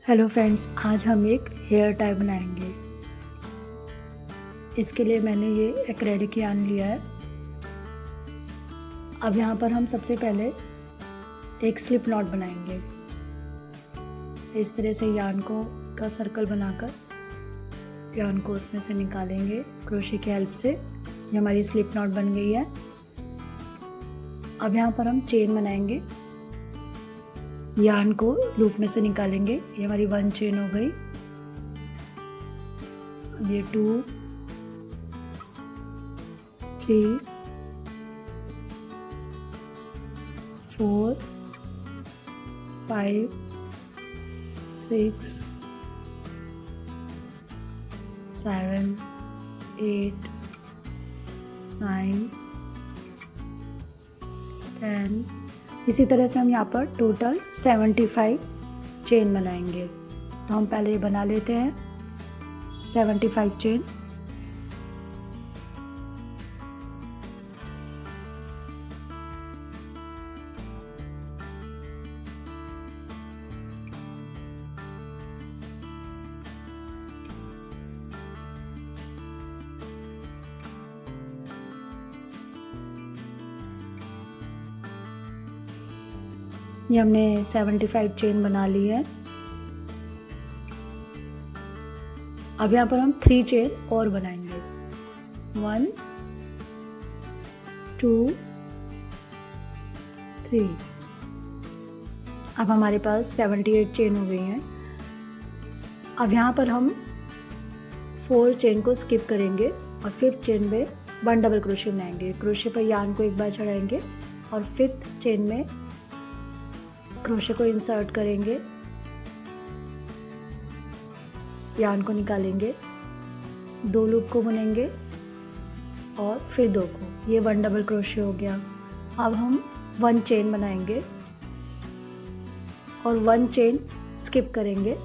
Hello friends, आज हम एक हेयर टाई बनाएंगे। इसके लिए मैंने ये एक्रेलिक यार्न लिया है। अब यहाँ पर हम सबसे पहले एक स्लिप नॉट बनाएंगे। इस तरह से यार्न को का सर्कल बनाकर यार्न को उसमें से निकालेंगे क्रोशे की हेल्प से। ये हमारी स्लिप नॉट बन गई है। अब यहाँ पर हम चेन बनाएंगे। यार्न को लूप में से निकालेंगे। ये हमारी 1 चेन हो गई। अब ये 2, 3, 4, 5, 6, 7, 8, 9, 10। इसी तरह से हम यहाँ पर टोटल 75 चेन बनाएंगे। तो हम पहले ये बना लेते हैं 75 चेन। ये हमने 75 चेन बना ली है। अब यहाँ पर हम 3 चेन और बनाएंगे। 1, 2, 3। अब हमारे पास 78 चेन हो गई हैं। अब यहाँ पर हम 4 चेन को स्किप करेंगे और 5th चेन में 1 डबल क्रोशे बनाएंगे। क्रोशे पर यार्न को एक बार चढ़ाएंगे और 5th चेन में क्रोशे को इंसर्ट करेंगे, यार्न को निकालेंगे, 2 लूप को बुनेंगे और फिर 2 को। ये 1 डबल क्रोशे हो गया। अब हम 1 चेन बनाएंगे और 1 चेन स्किप करेंगे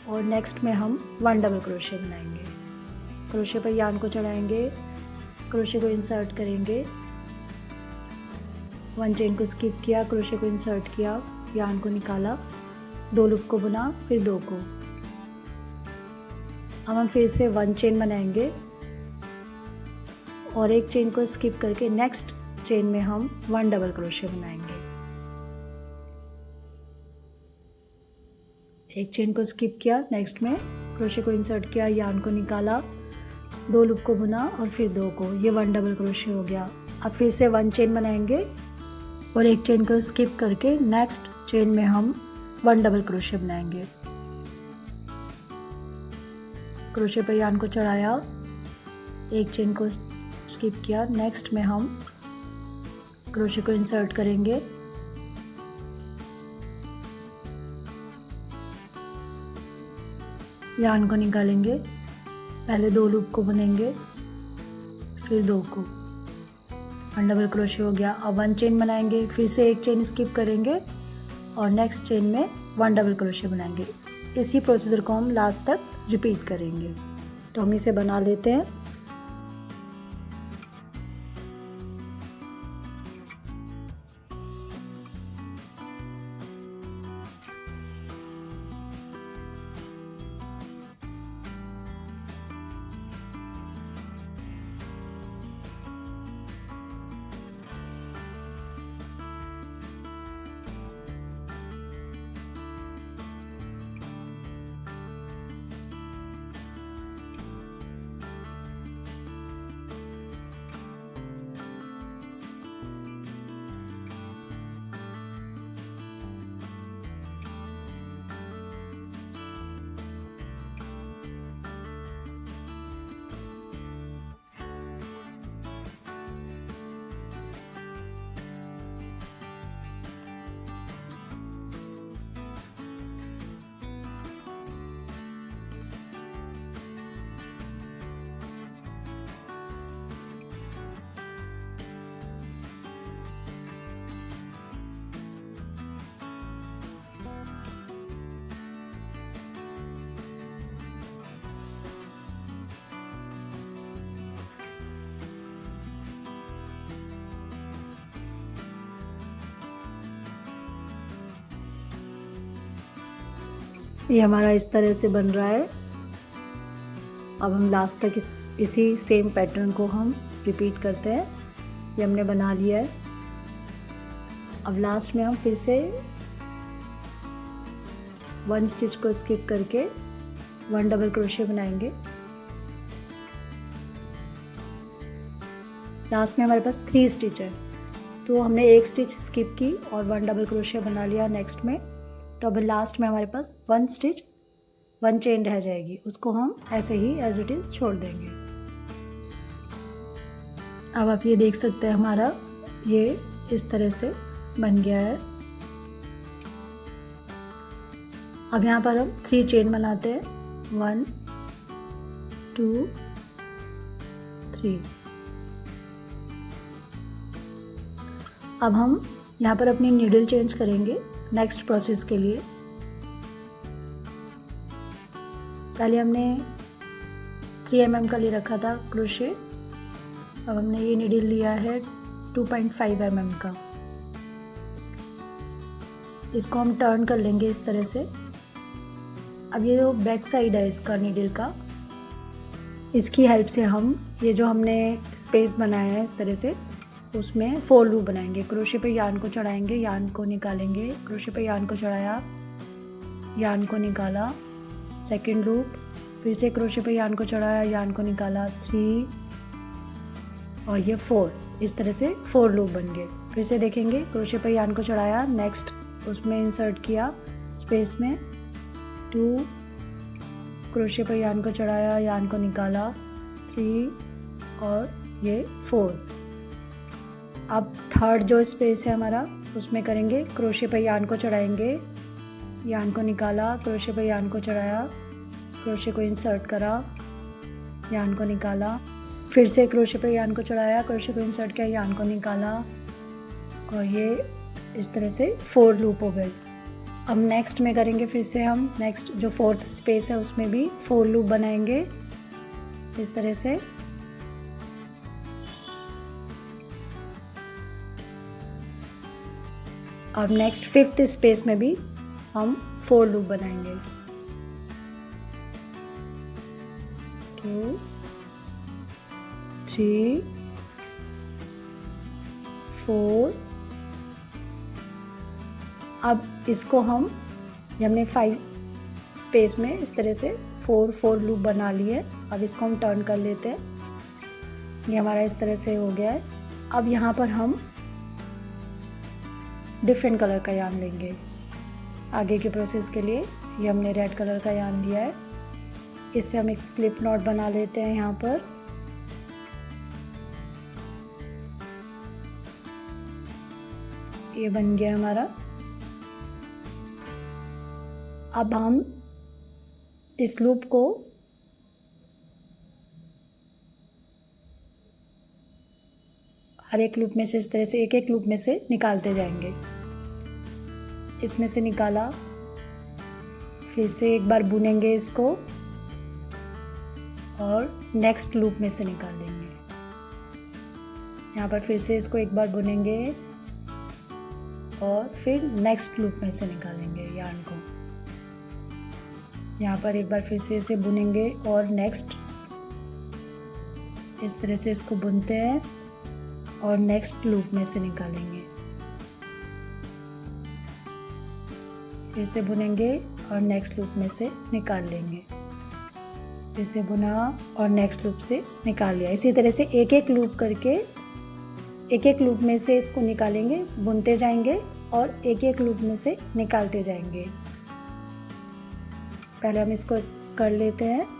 और नेक्स्ट में हम 1 डबल क्रोशे बनाएंगे। क्रोशे पर यार्न को चढ़ाएंगे, क्रोशे को इंसर्ट करेंगे, 1 चेन को स्किप किया, क्रोशे को इंसर्ट किया, यार्न को निकाला, 2 लूप को बुना, फिर 2 को। अब हम फिर से 1 चेन बनाएंगे और 1 चेन को स्किप करके नेक्स्ट चेन में हम 1 डबल क्रोशे बनाएंगे। 1 चेन को स्किप किया, नेक्स्ट में क्रोशे को इंसर्ट किया, यार्न को निकाला, 2 लूप को बुना और फिर 2 को। ये 1 डबल क्रोशे हो गया। अब फिर से 1 चेन बनाएंगे और 1 चेन को स्किप करके नेक्स्ट चेन में हम 1 डबल क्रोशे बनाएंगे। क्रोशे पे यार्न को चढ़ाया, 1 चेन को स्किप किया, नेक्स्ट में हम क्रोशे को इंसर्ट करेंगे, यार्न को निकालेंगे, पहले 2 लूप को बुनेंगे, फिर 2 को। 1 डबल क्रोशे हो गया। अब 1 चेन बनाएंगे, फिर से 1 चेन स्किप करेंगे और नेक्स्ट चेन में 1 डबल क्रोशे बनाएंगे। इसी प्रोसीजर को हम लास्ट तक रिपीट करेंगे। तो हम इसे बना लेते हैं। ये हमारा इस तरह से बन रहा है। अब हम लास्ट तक इसी सेम पैटर्न को हम रिपीट करते हैं। ये हमने बना लिया है। अब लास्ट में हम फिर से 1 स्टिच को स्किप करके 1 डबल क्रोशे बनाएंगे। लास्ट में हमारे पास 3 स्टिच है, तो हमने 1 स्टिच स्किप की और 1 डबल क्रोशे बना लिया नेक्स्ट में। तो अब लास्ट में हमारे पास 1 स्टिच 1 चेन रह जाएगी, उसको हम ऐसे ही एज इट इज़ छोड़ देंगे। अब आप ये देख सकते हैं हमारा ये इस तरह से बन गया है। अब यहाँ पर हम 3 चेन बनाते हैं, 1 2 3। अब हम यहाँ पर अपनी नीडल चेंज करेंगे नेक्स्ट प्रोसेस के लिए। पहले हमने 3 mm का ले रखा था क्रोशे, अब हमने ये नीडल लिया है 2.5 mm का। इसको हम टर्न कर लेंगे इस तरह से। अब ये जो बैक साइड है इसका नीडल का, इसकी हेल्प से हम ये जो हमने स्पेस बनाया है इस तरह से, उसमें 4 लूप बनाएंगे। क्रोशे पे यार्न को चढ़ाएंगे, यार्न को निकालेंगे, क्रोशे पे यार्न को चढ़ाया, यार्न को निकाला, सेकंड लूप, फिर से क्रोशे पे यार्न को चढ़ाया, यार्न को निकाला, 3 और ये 4। इस तरह से 4 लूप बन गए। फिर से देखेंगे, क्रोशे पे यार्न को चढ़ाया, नेक्स्ट उसमें इंसर्ट किया स्पेस में 2, क्रोशे पे यार्न को चढ़ाया, यार्न को निकाला, 3 और ये 4। अब थर्ड जो स्पेस है हमारा, उसमें करेंगे क्रोशे पे यार्न को चढ़ाएंगे, यार्न को निकाला, क्रोशे पे यार्न को चढ़ाया, क्रोशे को इंसर्ट करा, यार्न को निकाला, फिर से क्रोशे पे यार्न को चढ़ाया, क्रोशे को इंसर्ट किया, यार्न को निकाला, और ये इस तरह से 4 लूप हो गए। अब नेक्स्ट में करेंगे फिर से हम, नेक्स्ट जो 4th स्पेस है उसमें भी 4 लूप बनाएंगे इस तरह से। अब नेक्स्ट 5th स्पेस में भी हम 4 लूप बनाएंगे, 2 3 4। अब इसको हम, ये हमने 5 स्पेस में इस तरह से 4 लूप बना लिए। अब इसको हम टर्न कर लेते हैं, ये हमारा इस तरह से हो गया है। अब यहाँ पर हम डिफरेंट कलर का यार्न लेंगे आगे के प्रोसेस के लिए। ये हमने रेड कलर का यार्न लिया है, इससे हम एक स्लिप नॉट बना लेते हैं यहाँ पर। ये बन गया हमारा। अब हम इस लूप को हर एक लूप में से इस तरह से एक लूप में से निकालते जाएंगे। इसमें से निकाला, फिर से एक बार बुनेंगे इसको और नेक्स्ट लूप में से निकाल लेंगे। यहाँ पर फिर से इसको एक बार बुनेंगे और फिर नेक्स्ट लूप में से निकालेंगे यार्न को। यहाँ पर एक बार फिर से इसे बुनेंगे और नेक्स्ट इस तरह से इसको बुनते हैं और नेक्स्ट लूप में से निकालेंगे। फिर से बुनेंगे और नेक्स्ट लूप में से निकाल लेंगे। फिर से बुना और नेक्स्ट लूप से निकाल लिया। इसी तरह से एक लूप करके एक लूप में से इसको निकालेंगे, बुनते जाएंगे और एक लूप में से निकालते जाएंगे। पहले हम इसको कर लेते हैं।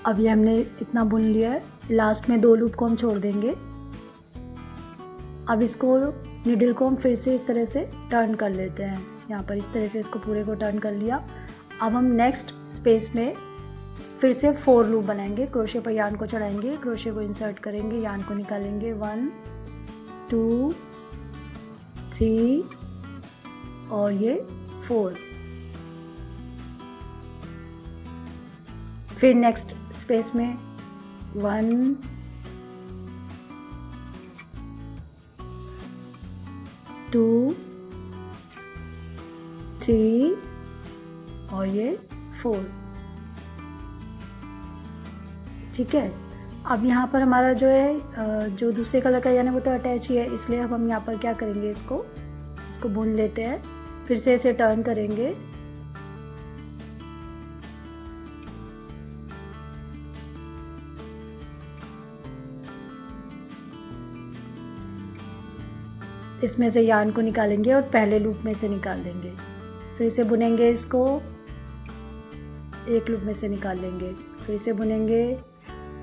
अब ये हमने इतना बुन लिया है, लास्ट में 2 लूप को हम छोड़ देंगे। अब इसको नीडल को हम फिर से इस तरह से टर्न कर लेते हैं, यहाँ पर इस तरह से इसको पूरे को टर्न कर लिया। अब हम नेक्स्ट स्पेस में फिर से 4 लूप बनाएंगे। क्रोशे पर यार्न को चढ़ाएंगे, क्रोशे को इंसर्ट करेंगे, यार्न को निकालेंगे, 1 2 3 और ये 4। फिर नेक्स्ट स्पेस में 1 2 3 और ये 4। ठीक है। अब यहाँ पर हमारा जो है जो दूसरे कलर का यानी वो तो अटैच ही है, इसलिए अब हम यहाँ पर क्या करेंगे, इसको बुन लेते हैं, फिर से इसे टर्न करेंगे। इसमें से यार्न को निकालेंगे और पहले लूप में से निकाल देंगे, फिर से बुनेंगे, इसको एक लूप में से निकाल लेंगे, फिर से बुनेंगे,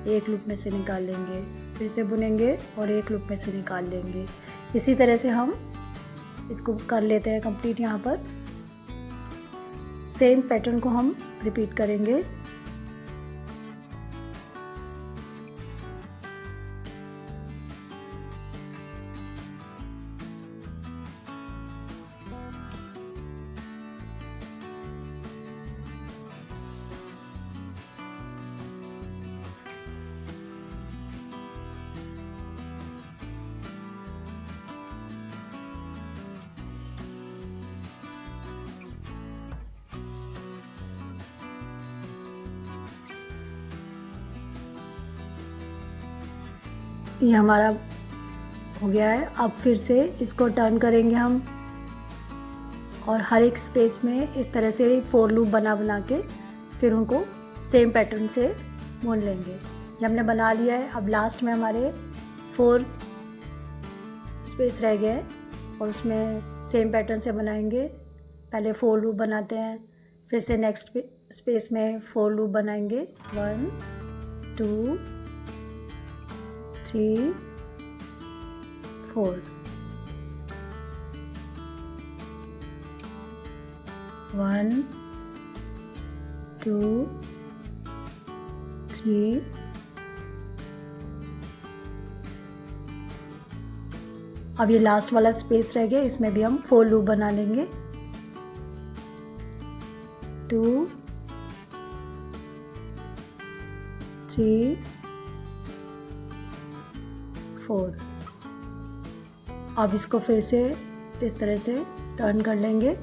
एक लूप में से निकाल लेंगे, फिर से बुनेंगे और एक लूप में से निकाल लेंगे। इसी तरह से हम इसको कर लेते हैं कंप्लीट। यहाँ पर सेम पैटर्न को हम रिपीट करेंगे। ये हमारा हो गया है। अब फिर से इसको टर्न करेंगे हम और हर एक स्पेस में इस तरह से 4 लूप बना के फिर उनको सेम पैटर्न से बुन लेंगे। ये हमने बना लिया है। अब लास्ट में हमारे 4 स्पेस रह गए और उसमें सेम पैटर्न से बनाएंगे। पहले 4 लूप बनाते हैं, फिर से नेक्स्ट स्पेस में 4 लूप बनाएंगे, 1 2 3 4, 1 2 3 अब ये लास्ट वाला स्पेस रह गया, इसमें भी हम 4 लूप बना लेंगे, 2 3 4। अब इसको फिर से इस तरह से टर्न कर लेंगे।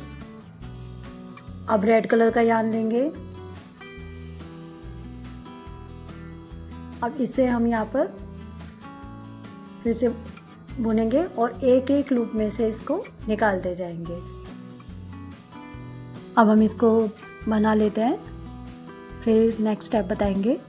अब रेड कलर का यार्न लेंगे। अब इसे हम यहाँ पर फिर से बुनेंगे और एक एक लूप में से इसको निकालते जाएंगे। अब हम इसको बना लेते हैं, फिर नेक्स्ट स्टेप बताएंगे।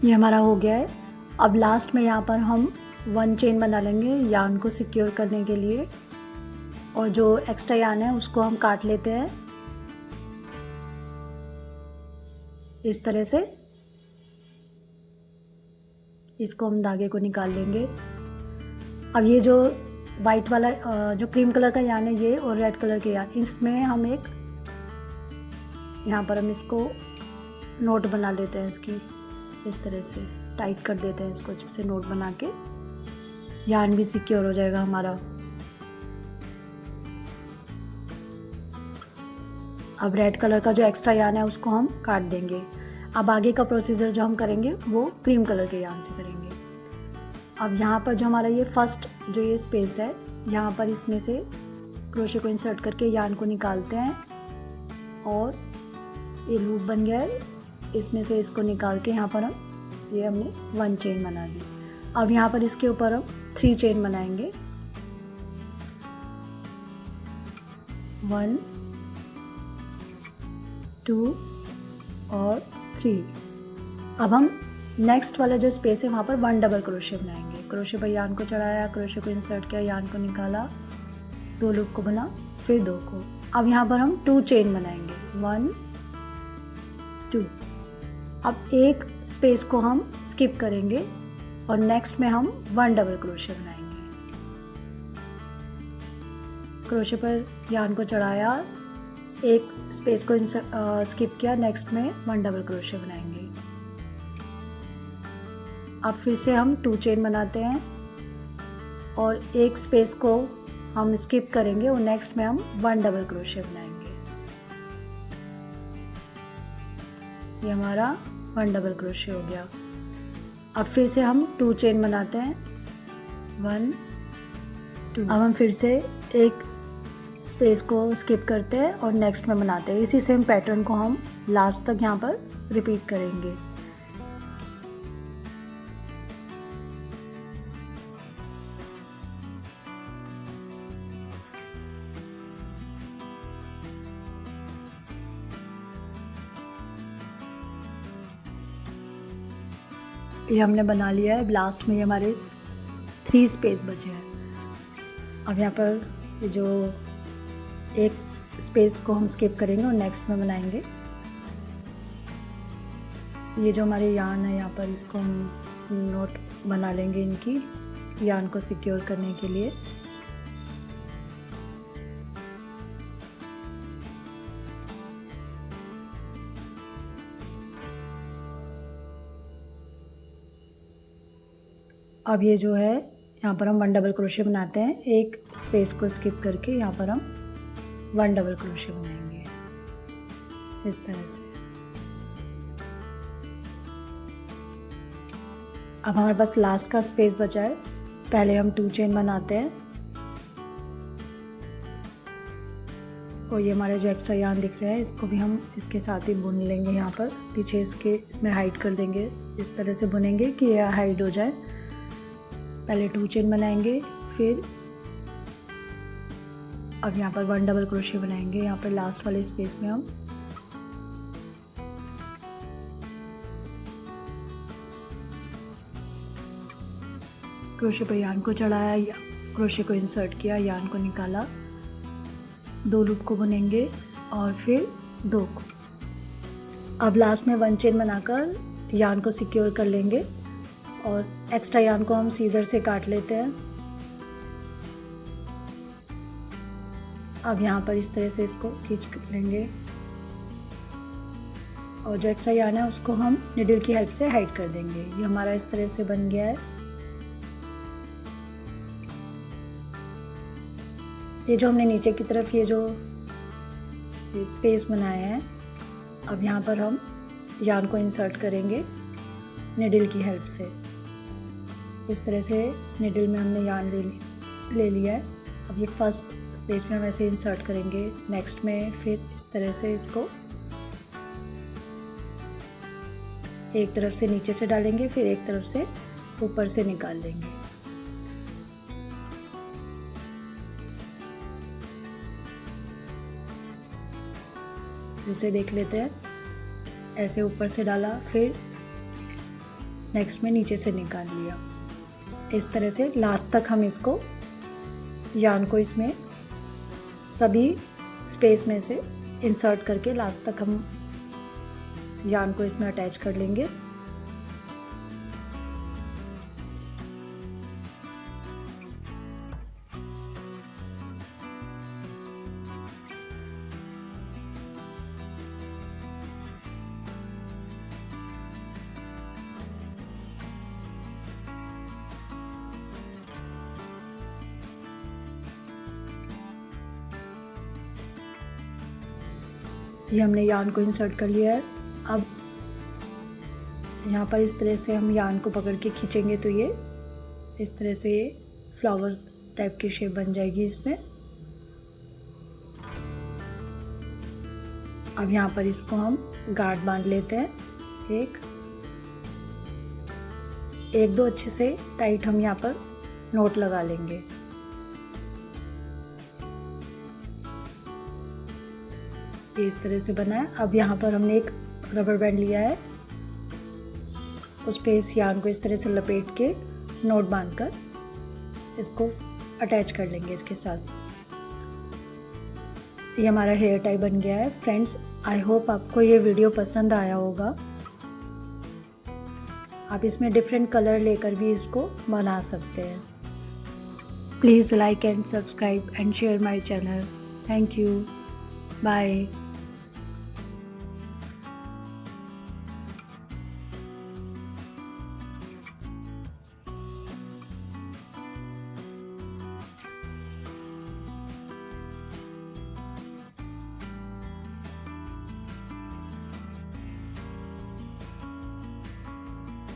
ये हमारा हो गया है। अब लास्ट में यहाँ पर हम 1 चेन बना लेंगे यार्न को सिक्योर करने के लिए, और जो एक्स्ट्रा यार्न है उसको हम काट लेते हैं इस तरह से। इसको हम धागे को निकाल लेंगे। अब ये जो वाइट वाला जो क्रीम कलर का यार्न है ये, और रेड कलर के यार्न, इसमें हम एक यहाँ पर हम इसको नोट बना लेते हैं इसकी, इस तरह से टाइट कर देते हैं इसको अच्छे से नोट बना के। यार्न भी सिक्योर हो जाएगा हमारा। अब रेड कलर का जो एक्स्ट्रा यार्न है उसको हम काट देंगे। अब आगे का प्रोसीजर जो हम करेंगे वो क्रीम कलर के यार्न से करेंगे। अब यहाँ पर जो हमारा ये फर्स्ट जो ये स्पेस है, यहाँ पर इसमें से क्रोशे को इंसर्ट करके यार्न को निकालते हैं, और ये लूप बन गया है। इसमें से इसको निकाल के यहाँ पर ये हमने 1 चेन बना दी। अब यहाँ पर इसके ऊपर हम 3 चेन बनाएंगे। 1 2 और 3। अब हम नेक्स्ट वाला जो स्पेस है वहाँ पर 1 डबल क्रोशे बनाएंगे। क्रोशे पर यार्न को चढ़ाया, क्रोशे को इंसर्ट किया, यार्न को निकाला, 2 लूप को बना, फिर 2 को। अब यहाँ पर हम 2 चेन बनाएंगे, 1 2। अब एक स्पेस को हम स्किप करेंगे और नेक्स्ट में हम 1 डबल क्रोशे बनाएंगे। क्रोशे पर यार्न को चढ़ाया, एक स्पेस को स्किप किया, नेक्स्ट में 1 डबल क्रोशे बनाएंगे। अब फिर से हम 2 चेन बनाते हैं और एक स्पेस को हम स्किप करेंगे और नेक्स्ट में हम 1 डबल क्रोशे बनाएंगे। ये हमारा 1 डबल क्रोशे हो गया। अब फिर से हम 2 चेन बनाते हैं, 1 2। अब हम फिर से एक स्पेस को स्किप करते हैं और नेक्स्ट में बनाते हैं। इसी सेम पैटर्न को हम लास्ट तक यहाँ पर रिपीट करेंगे। ये हमने बना लिया है। लास्ट में ये हमारे 3 स्पेस बचे हैं। अब यहाँ पर ये जो एक स्पेस को हम स्किप करेंगे और नेक्स्ट में बनाएंगे। ये जो हमारे यार्न है यहाँ पर इसको हम नोट बना लेंगे इनकी, यार्न को सिक्योर करने के लिए। अब ये जो है यहाँ पर हम 1 डबल क्रोशे बनाते हैं। एक स्पेस को स्किप करके यहाँ पर हम 1 डबल क्रोशे बनाएंगे इस तरह से। अब हमारे पास लास्ट का स्पेस बचा है। पहले हम 2 चेन बनाते हैं और ये हमारे जो एक्स्ट्रा यार्न दिख रहा है इसको भी हम इसके साथ ही बुन लेंगे। यहाँ पर पीछे इसके इसमें हाइड कर देंगे, इस तरह से बुनेंगे कि यह हाइड हो जाए। पहले 2 चेन बनाएंगे, फिर अब यहाँ पर 1 डबल क्रोशे बनाएंगे। यहाँ पर लास्ट वाले स्पेस में हम क्रोशे पर यार्न को चढ़ाया, क्रोशे को इंसर्ट किया, यार्न को निकाला, 2 लूप को बुनेंगे और फिर 2 को। अब लास्ट में 1 चेन बनाकर यार्न को सिक्योर कर लेंगे और एक्स्ट्रा यार्न को हम सीजर से काट लेते हैं। अब यहाँ पर इस तरह से इसको खींच लेंगे और जो एक्स्ट्रा यार्न है उसको हम निडल की हेल्प से हाइड कर देंगे। ये हमारा इस तरह से बन गया है। ये जो हमने नीचे की तरफ ये जो स्पेस बनाया है, अब यहाँ पर हम यार्न को इंसर्ट करेंगे निडल की हेल्प से। इस तरह से निडल में हमने यार्न ले लिया है। अब ये फर्स्ट स्पेस में हम ऐसे इंसर्ट करेंगे, नेक्स्ट में फिर इस तरह से इसको एक तरफ से नीचे से डालेंगे, फिर एक तरफ से ऊपर से निकाल लेंगे। इसे देख लेते हैं। ऐसे ऊपर से डाला, फिर नेक्स्ट में नीचे से निकाल लिया। इस तरह से लास्ट तक हम इसको यार्न को इसमें सभी स्पेस में से इंसर्ट करके लास्ट तक हम यार्न को इसमें अटैच कर लेंगे। ये हमने यार्न को इंसर्ट कर लिया है। अब यहाँ पर इस तरह से हम यार्न को पकड़ के खींचेंगे तो ये इस तरह से ये फ्लावर टाइप की शेप बन जाएगी इसमें। अब यहाँ पर इसको हम गांठ बांध लेते हैं। एक दो अच्छे से टाइट हम यहाँ पर नोट लगा लेंगे। ये इस तरह से बना है। अब यहाँ पर हमने एक रबर बैंड लिया है, उस पे इस यार्न को इस तरह से लपेट के नोट बांधकर इसको अटैच कर लेंगे इसके साथ। ये हमारा हेयर टाई बन गया है। फ्रेंड्स, आई होप आपको ये वीडियो पसंद आया होगा। आप इसमें डिफरेंट कलर लेकर भी इसको बना सकते हैं। Please like and subscribe and share my channel. Thank you. Bye.